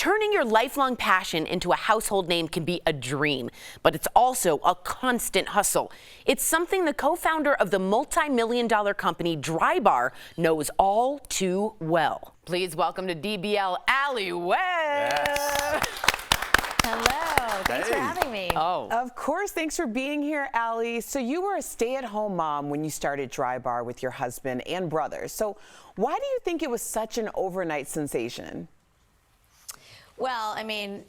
Turning your lifelong passion into a household name can be a dream, but it's also a constant hustle. It's something the co-founder of the multi-million-dollar company Drybar knows all too well. Please welcome to DBL, Alli Webb. Yes. Hello, thanks for having me. Oh. Of course, thanks for being here, Alli. So you were a stay-at-home mom when you started Drybar with your husband and brothers. So why do you think it was such an overnight sensation? Well, I mean,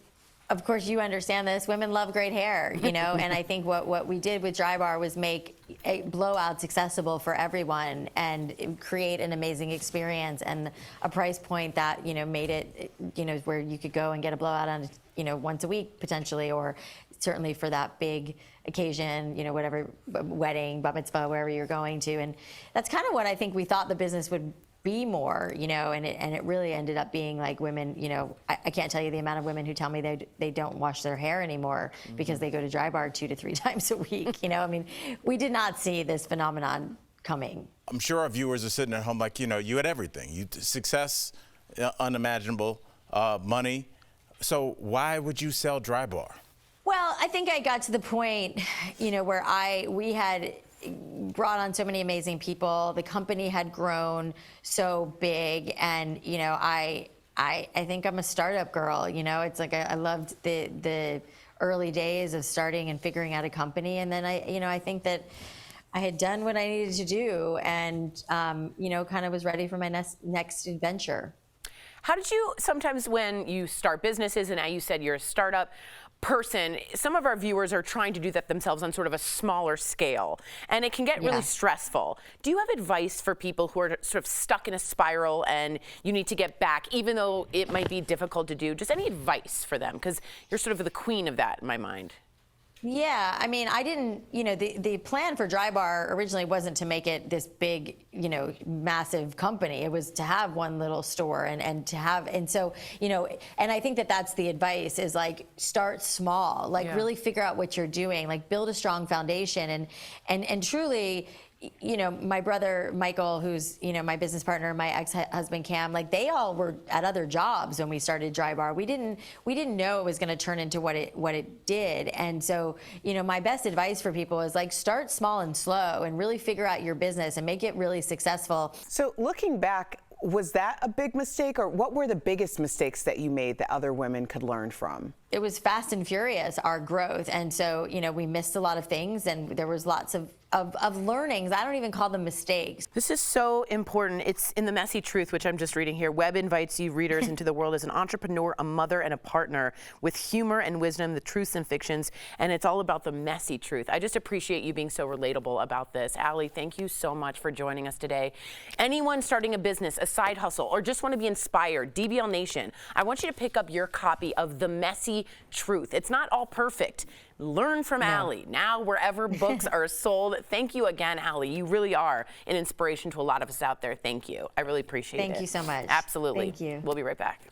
of course you understand this. Women love great hair, you know, and I think what we did with Drybar was make blowouts accessible for everyone and create an amazing experience and a price point that, you know, made it, you know, where you could go and get a blowout on, you know, once a week potentially, or certainly for that big occasion, you know, whatever, wedding, bat mitzvah, wherever you're going to. And that's kind of what I think we thought the business would be more, you know, and it really ended up being like women, you know, I can't tell you the amount of women who tell me they don't wash their hair anymore because they go to Drybar 2 to 3 times a week, you know. I mean, we did not see this phenomenon coming. I'm sure our viewers are sitting at home like, you know, you had everything. You success, unimaginable, money. So why would you sell Drybar? Well, I think I got to the point, you know, where we had brought on so many amazing people. The company had grown so big, and you know, I think I'm a startup girl. You know, it's like I loved the early days of starting and figuring out a company, and then I think that I had done what I needed to do, and you know, kind of was ready for my next adventure. How did you, sometimes when you start businesses, and now you said you're a startup person, some of our viewers are trying to do that themselves on sort of a smaller scale, and it can get really stressful. Do you have advice for people who are sort of stuck in a spiral and you need to get back, even though it might be difficult to do? Just any advice for them? Because you're sort of the queen of that in my mind. Yeah, I mean, I didn't, you know, the plan for Drybar originally wasn't to make it this big, you know, massive company. It was to have one little store and to have, and so, you know, and I think that that's the advice is like, start small, like really figure out what you're doing, like build a strong foundation and truly, you know, my brother Michael, who's, you know, my business partner, my ex-husband Cam, like they all were at other jobs when we started Drybar. We didn't know it was going to turn into what it did. And so, you know, my best advice for people is like start small and slow and really figure out your business and make it really successful. So looking back, was that a big mistake, or what were the biggest mistakes that you made that other women could learn from? It was fast and furious, our growth. And so, you know, we missed a lot of things, and there was lots of learnings. I don't even call them mistakes. This is so important. It's in The Messy Truth, which I'm just reading here. Webb invites you readers into the world as an entrepreneur, a mother, and a partner with humor and wisdom, the truths and fictions, and it's all about the messy truth. I just appreciate you being so relatable about this. Alli, thank you so much for joining us today. Anyone starting a business, a side hustle, or just want to be inspired, DBL Nation, I want you to pick up your copy of The Messy Truth. It's not all perfect. Learn from Alli. Now, wherever books are sold. Thank you again, Alli. You really are an inspiration to a lot of us out there. Thank you. I really appreciate it. Thank you so much. Absolutely. Thank you. We'll be right back.